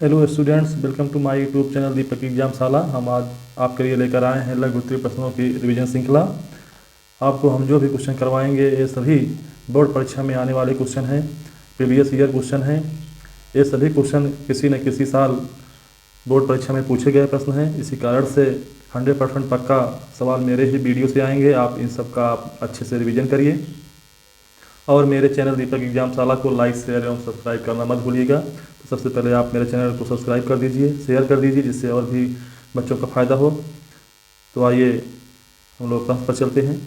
Hello students, welcome to my YouTube channel Deepak Examshala. हम आज आपके लिए लेकर आए हैं लघु उत्तरीय प्रश्नों की रिवीजन श्रृंखला। आपको हम जो भी क्वेश्चन करवाएंगे ये सभी बोर्ड परीक्षा में आने वाले क्वेश्चन हैं, प्रीवियस ईयर क्वेश्चन हैं। ये सभी क्वेश्चन किसी न किसी साल बोर्ड परीक्षा में पूछे गए प्रश्न हैं। इसी कारण से 100% पक्का सवाल मेरे ही वीडियो से आएंगे। आप इन सब का आप अच्छे से रिवीजन करिए और मेरे चैनल दीपक एग्जामशाला को लाइक, शेयर एवं सब्सक्राइब करना मत भूलिएगा। तो सबसे पहले आप मेरे चैनल को सब्सक्राइब कर दीजिए, शेयर कर दीजिए, जिससे और भी बच्चों का फ़ायदा हो। तो आइए हम लोग प्रश्न पर चलते हैं।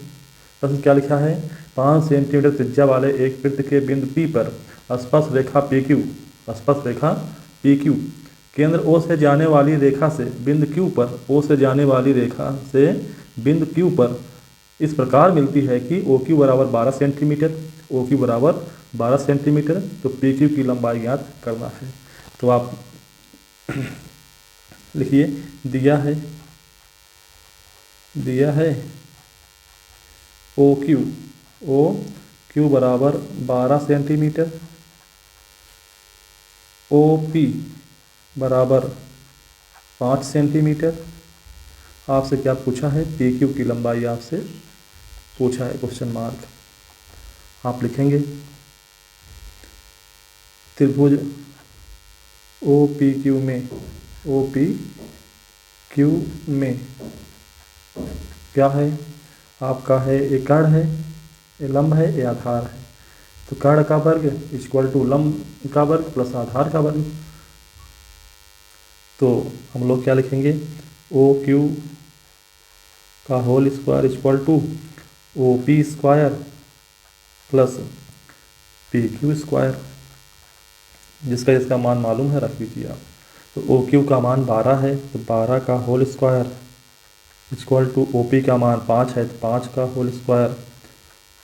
प्रश्न क्या लिखा है? 5 सेंटीमीटर त्रिज्या वाले एक वृत्त के बिंदु P पर स्पर्श रेखा PQ केंद्र O से जाने वाली रेखा से बिंदु Q पर इस प्रकार मिलती है कि OQ बराबर 12 सेंटीमीटर, तो PQ की लंबाई ज्ञात करना है। तो आप लिखिए, दिया है OQ बराबर 12 सेंटीमीटर, OP बराबर 5 सेंटीमीटर। आपसे क्या पूछा है? PQ की लंबाई आपसे पूछा है, क्वेश्चन मार्क। आप लिखेंगे त्रिभुज OPQ में क्या है आपका? है ये कर्ण है, ये लंब है, ये आधार है। तो कर्ण का वर्ग इक्वल टू लंब का वर्ग प्लस आधार का वर्ग। तो हम लोग क्या लिखेंगे? OQ का whole square equal to OP square plus PQ square, जिसका मान मालूम है, रख लीजिए आप। तो OQ का मान 12 है, तो 12 का whole square equal to OP का मान 5 है, तो 5 का होल स्क्वायर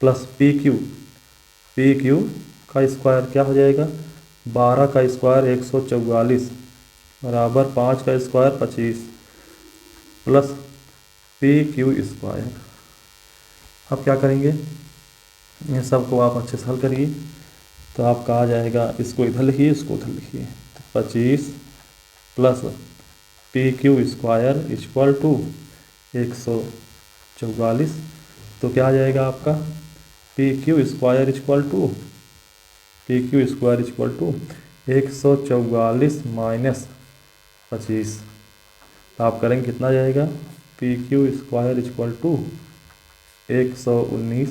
प्लस PQ का स्क्वायर क्या हो जाएगा? 12 का स्क्वायर 144 बराबर 5 का स्क्वायर 25 प्लस PQ स्क्वायर। अब क्या करेंगे? इन सबको आप अच्छे से हल करिए। तो आपका आ जाएगा, इसको इधर लिखिए, इसको उधर लिखिए। तो 25 plus PQ square equal to 144। तो क्या आ जाएगा आपका? PQ square equal to 144 minus 25। तो आप करेंगे कितना आ जाएगा? PQ square equal to 119।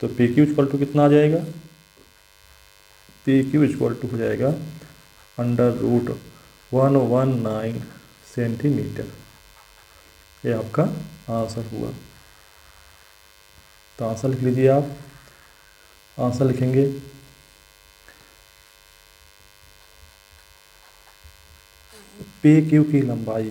तो PQ इक्वल टू कितना आ जाएगा? PQ इक्वल टू हो जाएगा √119 सेंटीमीटर। ये आपका आंसर हुआ। तो आंसर लिख लीजिए आप। आंसर लिखेंगे PQ की लंबाई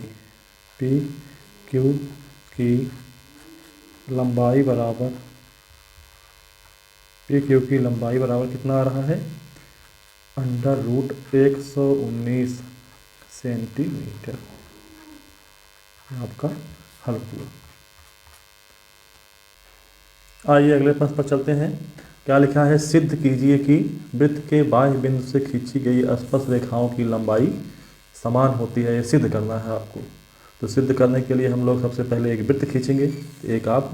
बराबर कितना आ रहा है? √119 सेंटीमीटर। आपका हल हुआ। आइए अगले प्रश्न पर चलते हैं। क्या लिखा है? सिद्ध कीजिए कि वृत्त के बाह्य बिंदु से खींची गई स्पर्श रेखाओं की लंबाई समान होती है। ये सिद्ध करना है आपको। तो सिद्ध करने के लिए हम लोग सबसे पहले एक वृत्त खींचेंगे। तो एक आप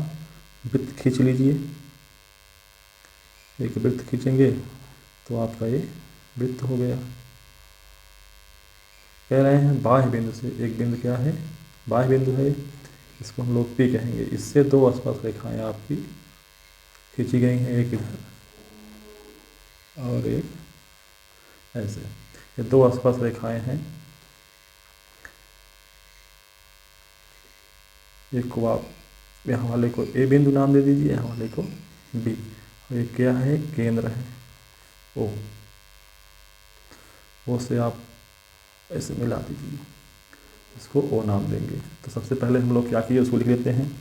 वृत्त खींच लीजिए। एक वृत्त खींचेंगे तो आपका ये वृत्त हो गया। कह रहे हैं बाह्य बिंदु से, एक बिंदु क्या है? बाह्य बिंदु है, इसको हम लोग P कहेंगे। इससे 2 स्पर्श रेखाएं आपकी खींची गई हैं, एक इधर और एक ऐसे। ये 2 स्पर्श रेखाएं हैं। एक को आप यहाँ वाले को A बिंदु नाम दे दीजिए, यहाँ वाले को B। और ये क्या है? केंद्र है O। से आप ऐसे मिला दीजिए, इसको O नाम देंगे। तो सबसे पहले हम लोग क्या किए उसको लिख लेते हैं।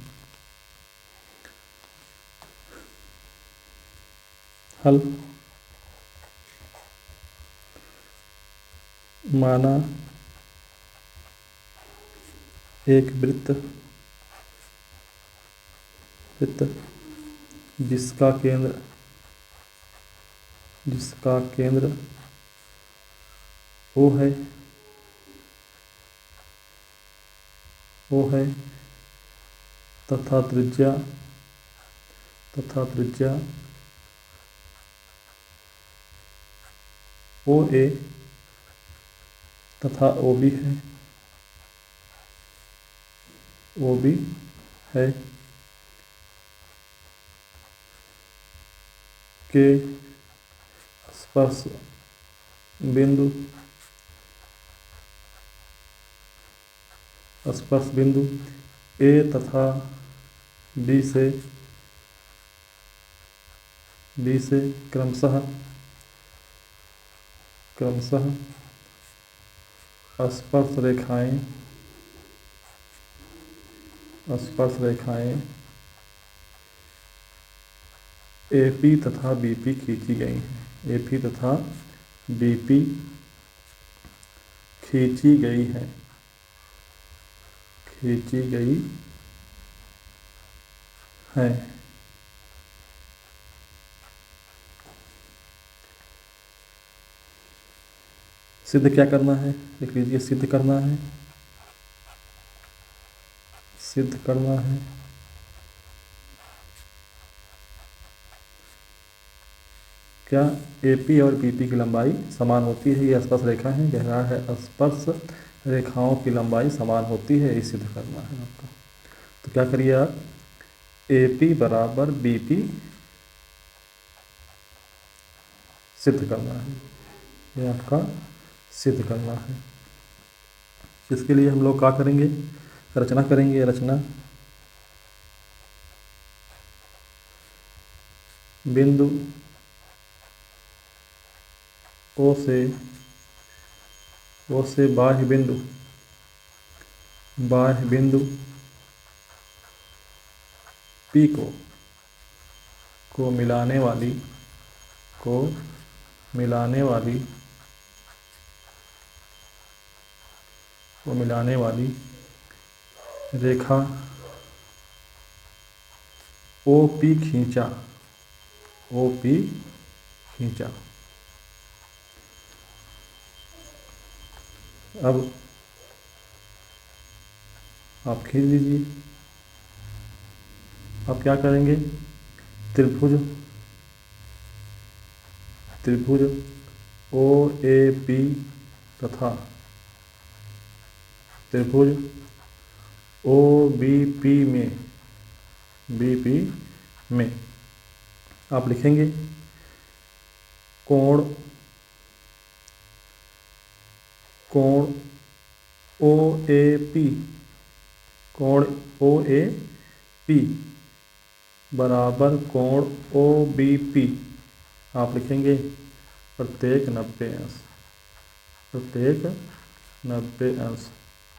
हल। माना एक वृत्त जिसका केंद्र O है ओ है तथा त्रिज्या ओ ए तथा ओ बी है, ओ बी है के स्पर्श बिंदु ए तथा बी से क्रमशः स्पर्श रेखाएं एपी तथा बीपी खींची गई हैं। एपी तथा बीपी खींची गई है। सिद्ध क्या करना है, लिख लीजिए। सिद्ध करना है क्या एपी और बीपी की लंबाई समान होती है। ये स्पर्श रेखा है, कह रहा है स्पर्श रेखाओं की लंबाई समान होती है, ये सिद्ध करना है आपका। तो क्या करिए आप, एपी बराबर बीपी सिद्ध करना है, ये आपका सिद्ध करना है। इसके लिए हम लोग क्या करेंगे, रचना करेंगे। रचना बिंदु ओ से बाह्य बिंदु पी को मिलाने वाली रेखा ओपी खींचा। अब आप खींच लीजिए। अब क्या करेंगे, त्रिभुज ओ ए पी तथा त्रिभुज ओ बी पी में आप लिखेंगे कोण ओ ए पी बराबर कोण ओ बी पी। आप लिखेंगे प्रत्येक 90 अंश।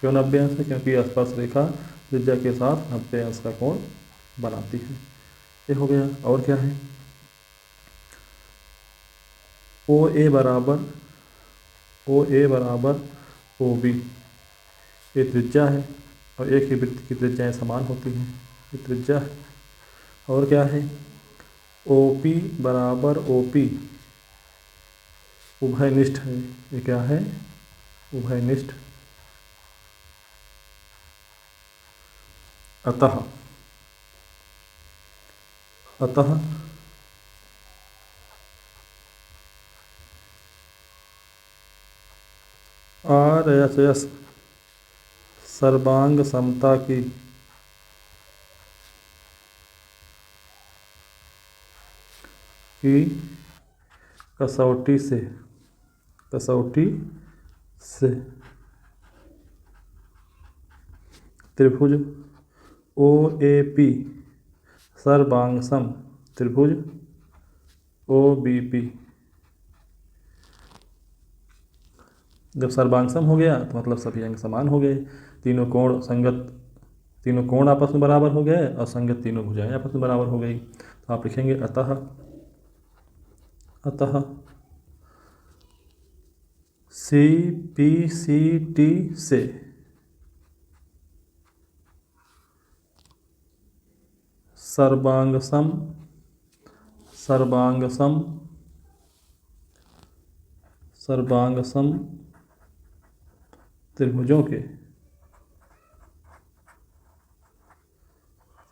क्यों 90 अंश है, क्योंकि स्पर्श रेखा त्रिज्या के साथ 90 अंश का कोण बनाती है। ये हो गया। और क्या है, ओ ए बराबर ओ बी, ये त्रिज्या है और एक ही वृत्त की त्रिज्याएं समान होती हैं, ये त्रिज्या है। और क्या है, ओ पी बराबर ओ पी उभयनिष्ठ है। ये क्या है, उभयनिष्ठ। अतः आरएचएस सर्वांग समता की कसौटी से त्रिभुज ओ ए पी सर्वांग सम त्रिभुज ओ बी पी। जब सर्वांगसम हो गया तो मतलब सभी अंग समान हो गए, तीनों कोण आपस में बराबर हो गए और संगत तीनों भुजाएं आपस में बराबर हो गई। तो आप लिखेंगे अतः सी पी सी टी से सर्वांगसम त्रिभुजों के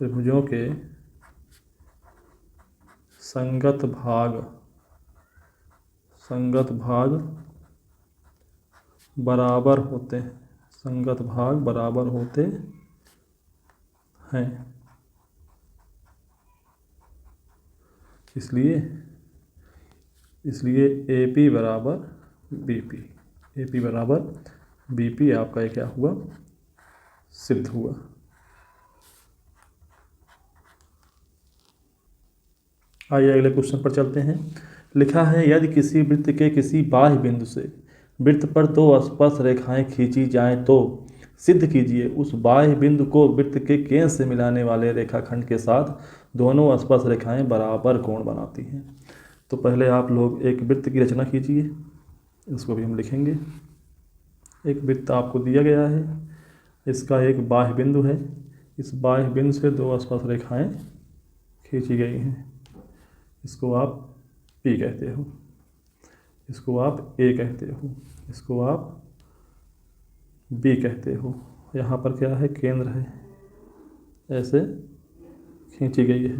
त्रिभुजों के संगत भाग बराबर होते हैं, संगत भाग बराबर होते हैं। इसलिए AP बराबर BP आपका ये क्या हुआ, सिद्ध हुआ। आइए अगले क्वेश्चन पर चलते हैं। लिखा है यदि किसी वृत्त के किसी बाह्य बिंदु से वृत्त पर दो स्पर्श रेखाएं खींची जाएं तो सिद्ध कीजिए उस बाह्य बिंदु को वृत्त के केंद्र से मिलाने वाले रेखाखंड के साथ दोनों स्पर्श रेखाएं बराबर कोण बनाती हैं। तो पहले आप लोग एक वृत्त की रचना कीजिए, इसको भी हम लिखेंगे। एक वृत्त आपको दिया गया है, इसका एक बाह्य बिंदु है, इस बाह्य बिंदु से दो स्पर्श रेखाएं खींची गई हैं। इसको आप P कहते हो, इसको आप A कहते हो, इसको आप B कहते हो। यहाँ पर क्या है, केंद्र है, ऐसे खींची गई है।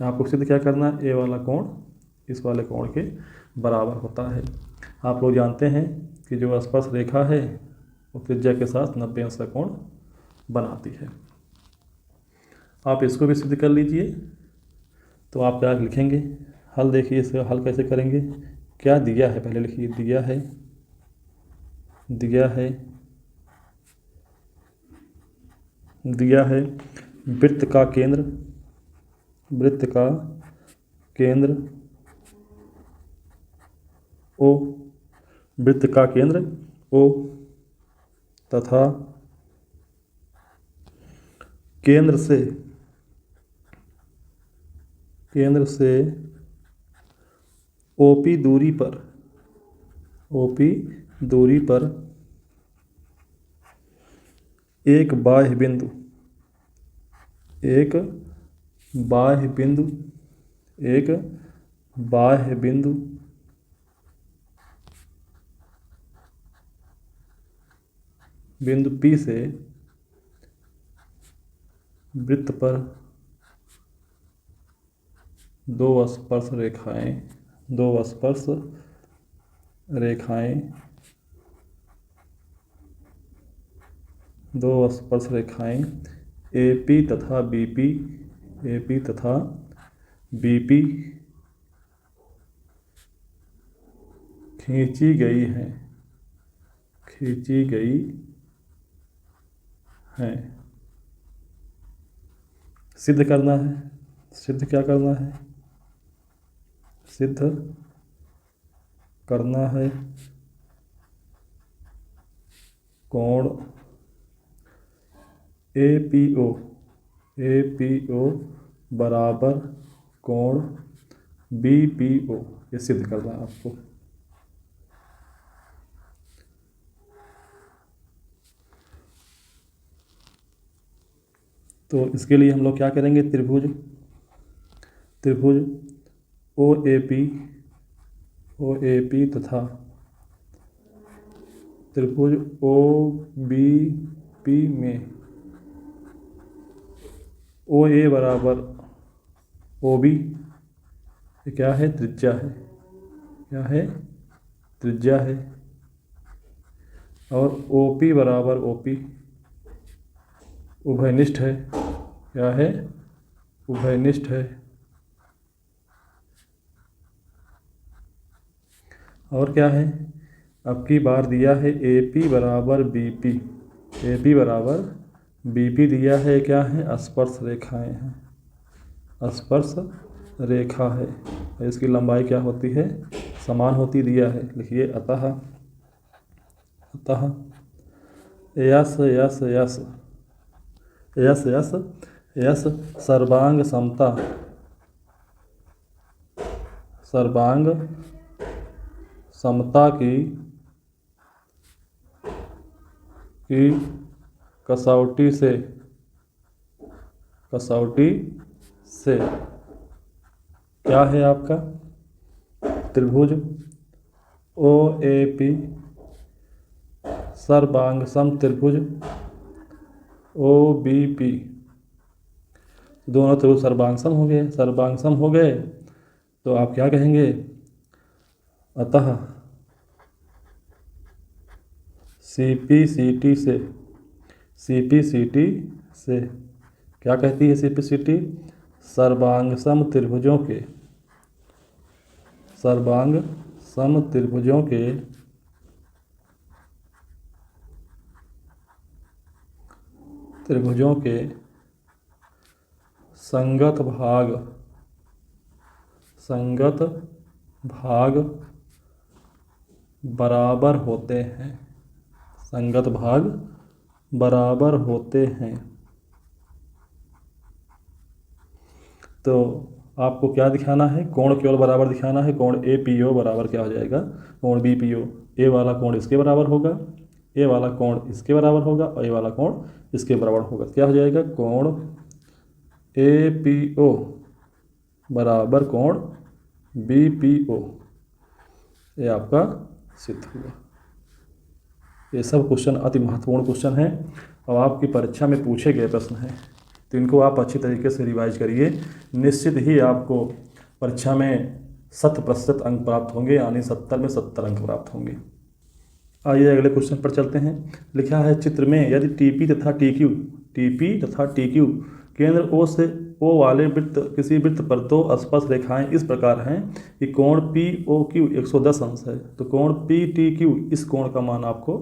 आपको सिद्ध क्या करना है, A वाला कोण इस वाले कोण के बराबर होता है। आप लोग जानते हैं कि जो स्पर्श रेखा है वो त्रिज्या के साथ 90 अंश का कोण बनाती है। आप इसको भी सिद्ध कर लीजिए। तो आप क्या लिखेंगे, हल देखिए, इसका हल कैसे करेंगे। क्या दिया है पहले लिखिए, दिया है वृत्त का केंद्र O, वृत्त का केंद्र O तथा केंद्र से OP दूरी पर एक बाह्य बिंदु बिंदु P से वृत्त पर दो स्पर्श रेखाएं AP तथा BP खींची गई हैं। सिद्ध करना है, सिद्ध क्या करना है, सिद्ध करना है कोण APO बराबर कोण BPO, ये सिद्ध करना है आपको। तो इसके लिए हम लोग क्या करेंगे, त्रिभुज OAP तथा त्रिभुज OBP में OA बराबर OB, ये क्या है, त्रिज्या है, और OP बराबर OP उभयनिष्ठ है, क्या है, उभयनिष्ठ है। और क्या है, अब की बार दिया है AP बराबर BP दिया है, क्या है, स्पर्श रेखाएं हैं, स्पर्श रेखा है, इसकी लंबाई क्या होती है, समान होती दिया है। लिखिए अतः यस सर्वांग समता की कसौटी से क्या है आपका त्रिभुज OAP सर्वांग सम त्रिभुज ओ बी पी, दोनों त्रिभुज सर्वांग हो गए। सर्वांग हो गए तो आप क्या कहेंगे, अतः CPCT से क्या कहती है CPCT, सर्वांग सम त्रिभुजों के संगत भाग बराबर होते हैं। संगत भाग बराबर होते हैं। तो आपको क्या दिखाना है, कोण केवल बराबर दिखाना है। कोण APO बराबर क्या हो जाएगा, कोण BPO। ए वाला कोण इसके बराबर होगा, ए वाला कोण इसके बराबर होगा और ए वाला कोण इसके बराबर होगा। क्या हो जाएगा, कोण APO बराबर कोण BPO, ये आपका सिद्ध हुआ। ये सब क्वेश्चन अति महत्वपूर्ण क्वेश्चन हैं और आपकी परीक्षा में पूछे गए प्रश्न हैं, तो इनको आप अच्छी तरीके से रिवाइज करिए। निश्चित ही आपको परीक्षा में 100% अंक प्राप्त होंगे, यानी 70 में 70 अंक प्राप्त होंगे। आइए अगले क्वेश्चन पर चलते हैं। लिखा है, चित्र में यदि TP तथा TQ केंद्र O से O वाले वृत्त किसी वृत्त पर दो स्पर्श रेखाएं इस प्रकार हैं कि कोण POQ 110 अंश है, तो कोण PTQ इस कोण का मान आपको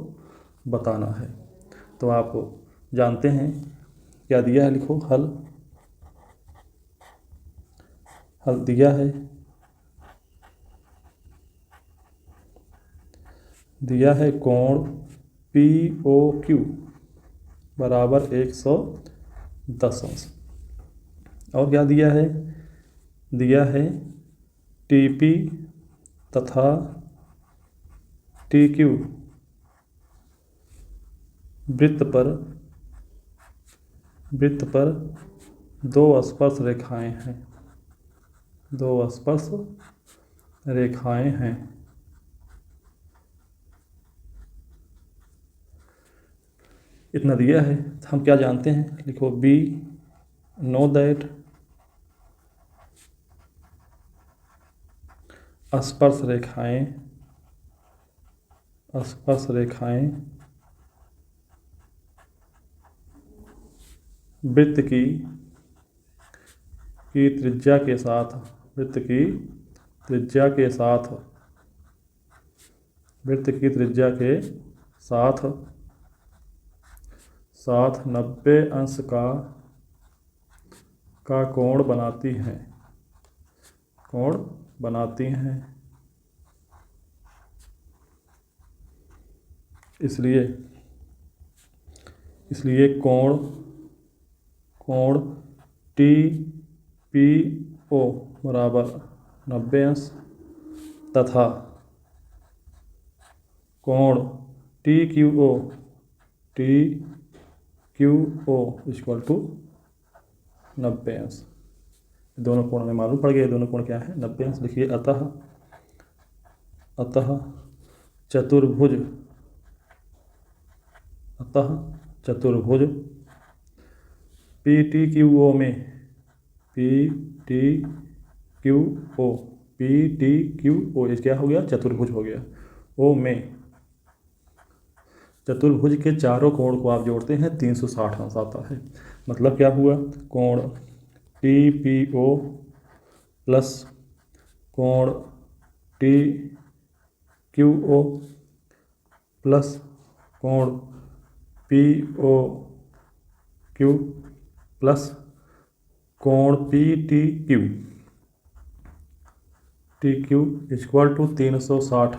बताना है। तो आप जानते हैं क्या दिया है, लिखो हल दिया है कोण POQ बराबर 110 अंश। और क्या दिया है TP तथा TQ वृत्त पर दो स्पर्श रेखाएं हैं। इतना दिया है, हम क्या जानते हैं, लिखो B नो दैट स्पर्श रेखाएं वृत्त की त्रिज्या के साथ 90 अंश का कोण बनाती हैं। इसलिए कोण TPO बराबर 90 अंश तथा कोण TQO इक्वल टू 90 अंश। दोनों कोण में मालूम पड़ गए, दोनों कोण क्या है, 90 अंश। लिखिए, अतः चतुर्भुज PTQO ये क्या हो गया, चतुर्भुज हो गया। O में चतुर्भुज के चारों कोण को आप जोड़ते हैं 360 अंश आता है। मतलब क्या हुआ, कोण TPO प्लस कोण TQO प्लस कोण POQ प्लस कोण PTQ इक्वल टू 360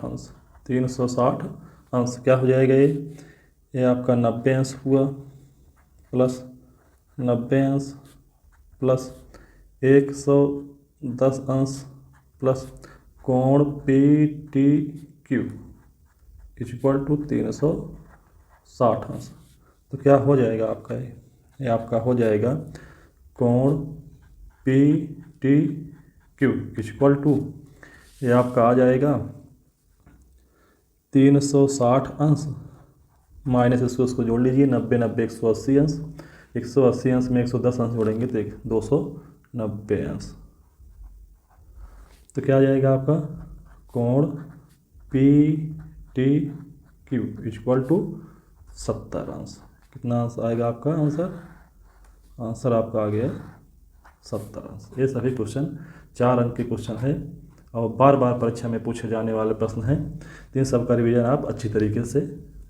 अंश। क्या हो जाएगा, ये आपका 90 अंश हुआ प्लस 90 अंश प्लस 110 अंश प्लस कोण PTQ इक्वल टू 360 अंश। तो क्या हो जाएगा आपका, ये आपका हो जाएगा कोण PTQ इक्वल टू, ये आपका आ जाएगा 360 अंश माइनस इसको जोड़ लीजिए, 90 90 180 अंश, 180 अंश में 110 अंश जोड़ेंगे तो 290 अंश। तो क्या आ जाएगा आपका कोण P T Q equal to 70 अंश। कितना अंश आएगा आपका आंसर? आंसर आपका आ गया 70 अंश। ये सभी क्वेश्चन 4 अंक के क्वेश्चन है और बार बार परीक्षा में पूछे जाने वाले प्रश्न हैं। तो इन सब का रिवीजन आप अच्छी तरीके से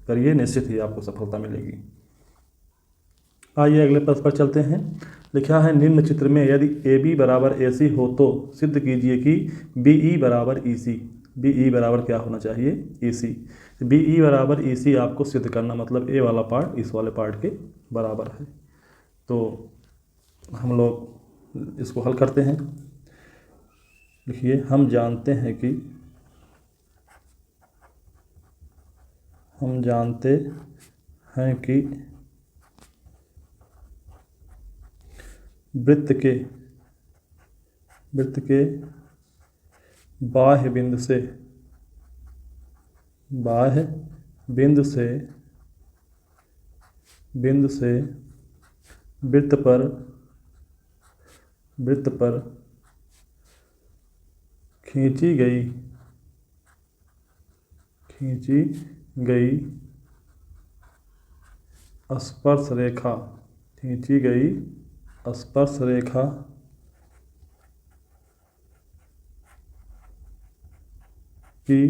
करिए, निश्चित ही आपको सफलता मिलेगी। आइए अगले प्रश्न पर चलते हैं। लिखा है निम्न चित्र में यदि ए बी बराबर ए सी हो तो सिद्ध कीजिए कि बी ई बराबर ई सी। बी ई बराबर क्या होना चाहिए? ई सी। बी ई बराबर ई सी आपको सिद्ध करना, मतलब ए वाला पार्ट इस वाले पार्ट के बराबर है। तो हम लोग इसको हल करते हैं। देखिए, हम जानते हैं कि वृत्त के बाह्य बिंदु से वृत्त पर खींची गई स्पर्श रेखा की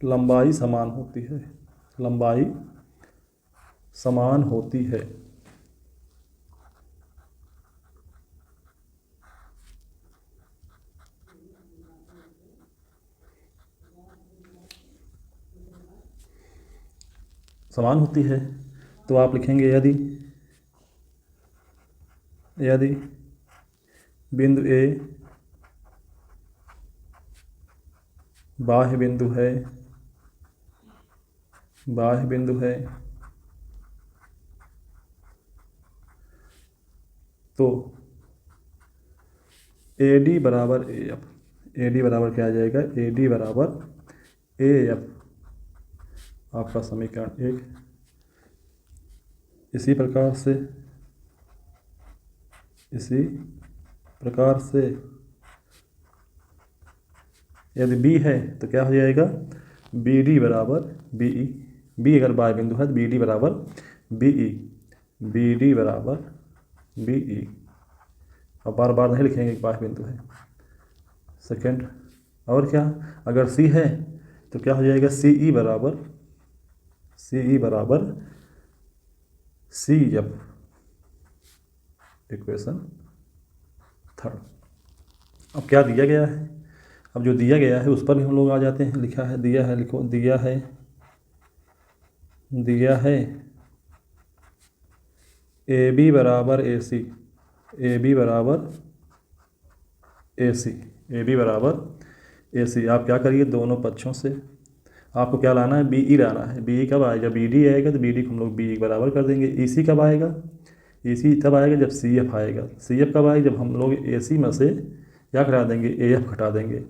लंबाई समान होती है। समान होती है तो आप लिखेंगे यदि बिंदु ए बाह्य बिंदु है तो ए डी बराबर ए एफ। ए डी बराबर क्या आ जाएगा? ए डी बराबर ए एफ आपका समीकरण 1। इसी प्रकार से यदि बी है तो क्या हो जाएगा? बी डी बराबर बी ई। बी अगर बाह्य बिंदु है तो बी डी बराबर बी ई। बी डी बराबर बी ई। अब बार बार नहीं लिखेंगे कि बाह्य बिंदु है। सेकंड, और क्या? अगर सी है तो क्या हो जाएगा? सी ई बराबर सी एफ। इक्वेशन 3। अब क्या दिया गया है? अब जो दिया गया है उस पर भी हम लोग आ जाते हैं। लिखा है, दिया है, लिखो, दिया है ए बी बराबर ए सी। ए बी बराबर ए सी। आप क्या करिए, दोनों पक्षों से आपको क्या लाना है? बी ई लाना है। बी ई कब आएगा? जब बी डी आएगा तो बी डी को हम लोग बी ई बराबर कर देंगे। ई सी कब आएगा? ई सी तब आएगा जब सी एफ आएगा। सी एफ कब आएगा? जब हम लोग ए सी में से क्या घटा देंगे? ए एफ घटा देंगे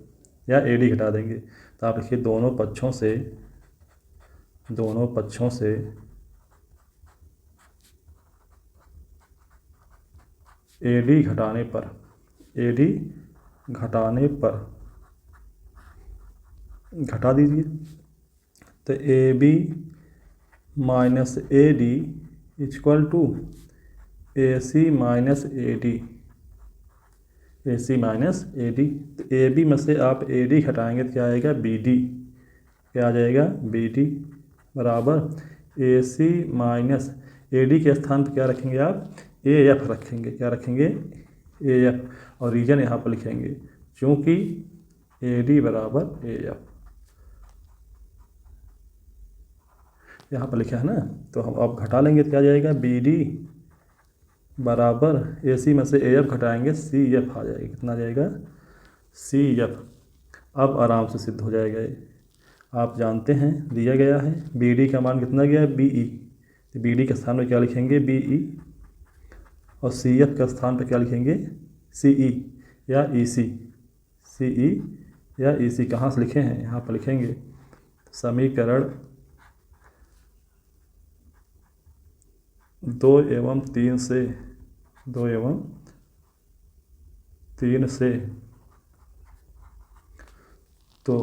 या ए डी घटा देंगे। तो आप लिखिए दोनों पक्षों से ए डी घटाने पर घटा दीजिए। तो A B minus A D equal to A C minus A D. तो ए बी में से आप ए डी घटाएंगे तो क्या आएगा? B D. क्या आ जाएगा? बी डी बराबर ए सी माइनस ए डी के स्थान पर क्या रखेंगे आप? ए एफ रखेंगे। क्या रखेंगे? A F. और रीजन यहाँ पर लिखेंगे क्योंकि ए डी बराबर ए एफ यहाँ पर लिखा है ना। तो हम आप घटा लेंगे तो क्या जाएगा? बी डी बराबर ए सी में से ए एफ घटाएंगे सी एफ आ जाएगा। कितना आ जाएगा? C F. अब आराम से सिद्ध हो जाएगा ये। आप जानते हैं दिया गया है बी डी का मान कितना गया है? B E. तो बी डी के स्थान पर क्या लिखेंगे? B E. और सी एफ के स्थान पर क्या लिखेंगे? सी ई या ई सी। सी ई या ई सी कहाँ से लिखे हैं? यहाँ पर लिखेंगे समीकरण 2 एवं 3 से 2 एवं 3 से, तो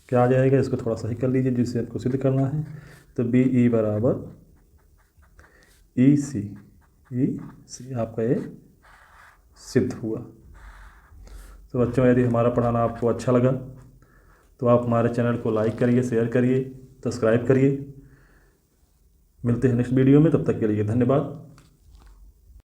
क्या आ जाएगा, इसको थोड़ा सही कर लीजिए जिसे आपको सिद्ध करना है। तो बी ई बराबर ई सी, आपका ये सिद्ध हुआ। तो बच्चों, यदि हमारा पढ़ाना आपको अच्छा लगा तो आप हमारे चैनल को लाइक करिए, शेयर करिए, सब्सक्राइब करिए। मिलते हैं नेक्स्ट वीडियो में, तब तक के लिए धन्यवाद।